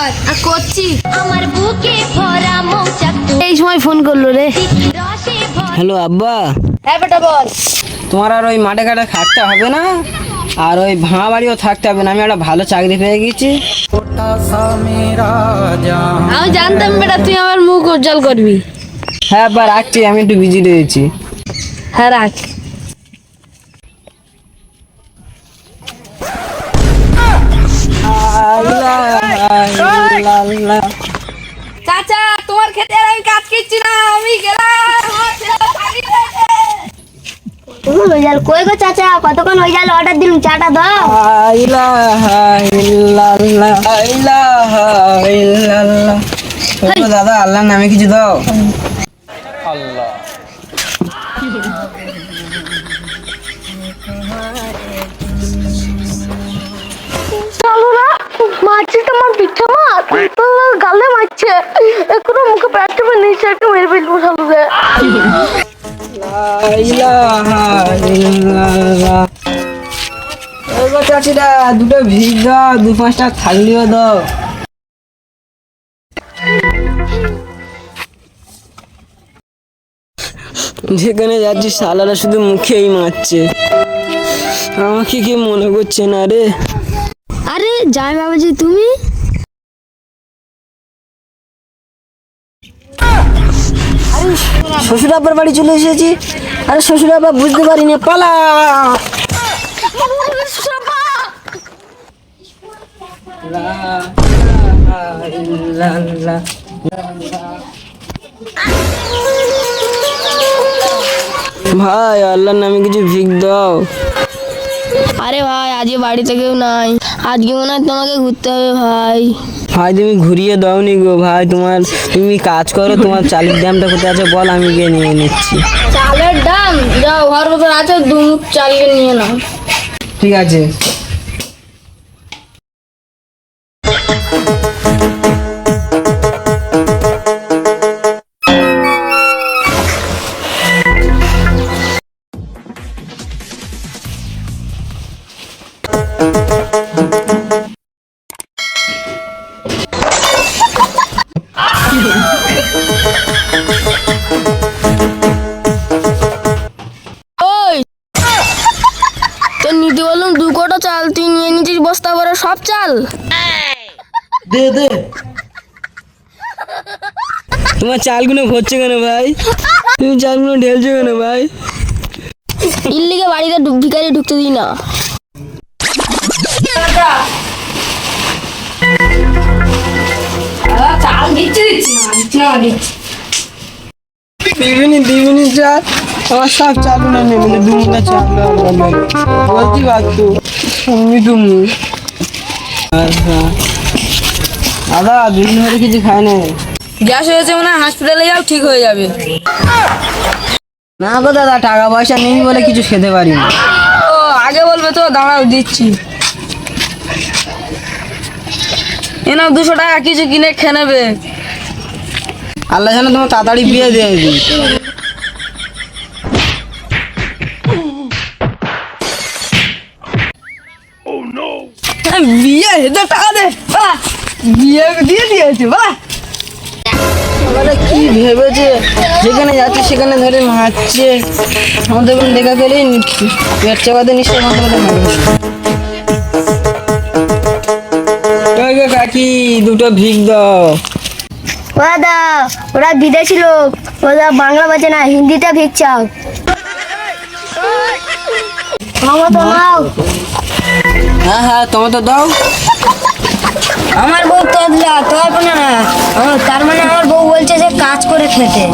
কর। করছি। আমার বুকে ভরা মৌচাক এই সময় ফোন করলো রে। হ্যালো আব্বা। হ্যাঁ বেটা বল। তোমার আর ওই মাঠে ঘাটে থাকতে হবে না, আর ওই ভাঙা বাড়িও থাকতে হবে না। আমি একটা ভালো চাকরি পেয়ে গেছি। আমি জানতাম বেটা তুই আমার মুখ উজ্জ্বল করবি। হ্যাঁ আব্বা রাখছি, আমি একটু বিজি রয়েছি। হ্যাঁ রাখ। চাচা তোমার খেতে আর আমি কাজ করছি না, আমি গেলাম। কই গো চাচা, কতক্ষণ হয়ে গেল? অর্ডার দিলুম, চাটা দাও। দাদা আল্লাহর নামে কিছু দাও। আল্লাহ মারছে তোমার পিঠে মার, গালে মারছে, এখনো মুখে প্যাটে নিচে একটু মেরে ফেলবো সালুকে। চাচিরা দুটো ভিড় দাও, 2-5টা থাকলেও দাও। যেখানে যাচ্ছি শালারা শুধু মুখেই মারছে, আমাকে কি মনে করছে না রে? আরে যাই বাবাজি তুমি? শ্বশুর আব্বার বাড়ি চলে এসেছি। আরে শ্বশুর আব্বা বুঝতে পারিনি, পালা। ভাই আল্লাহর নামে কিছু ভিক দাও। আরে ভাই আজকে বাড়িতে কেউ নাই, আজকে মনে হয় তোমাকে ঘুরতে হবে ভাই। ভাই তুমি ঘুরিয়ে দাওনি গো ভাই। তুমি কাজ করো, তোমার চালের দামটা কোথায় আছে বল, আমি গিয়ে নিয়ে নিচ্ছি। চালের দাম যাও, ঘর ভেতর আছে, 2 মুঠ চাল নিয়ে নাও। ঠিক আছে। ওই তোর নিতে বললাম 2 কোটা চাল, তুই নিয়ে নিচ্ছিস বস্তা ভরে সব চাল। দে দে। তোমার চালগুলো ভরছে কেন ভাই? তুমি চালগুলো ঢেলছো কেন ভাই? ইল্লিগে বাড়িতে ভিখারি ঢুকতে দিই না। চাল দিচ্ছি না দিবিনি চাল, আমার সব চালু না নেবে, 2 মুঠা চাল বলছি বাচ্চু তুমি। দাদা 2 দিন ধরে কিছু খায় না। গ্যাস হয়েছে মনে হয়, হসপিটালে যাও ঠিক হয়ে যাবে। না গো দাদা, টাকা পয়সা নেই বলে কিছু খেতে পারি না। ও আগে বলবে তো, দাঁড়াও দিচ্ছি। এনাও 200 টাকা কিছু কিনে খেয়ে নেবে। আল্লাহ জানে তোমার তাড়াতাড়ি বিয়ে দিয়ে দিই। বিয়ে হেতে টাকা দে, বিয়ে দিয়ে দিয়েছে বাহ। কি ভেবেছে, যেখানে যাচ্ছে সেখানে ধরে মারছে। আমাদের কোনো দেখা গেলেই পেট চাপাতে নিশ্চয় আমাদের মারবে। কাকি 2টো ভিক দাও। দাদা ওরা বিদেশি লোক, ওরা বাংলা বোঝে না, হিন্দিতে ভিক চাও। নাও। হ্যাঁ তোমার তো দাও। আমার বউ তো তোর না, তার মানে আমার বউ বলছে যে কাজ করে খেতে।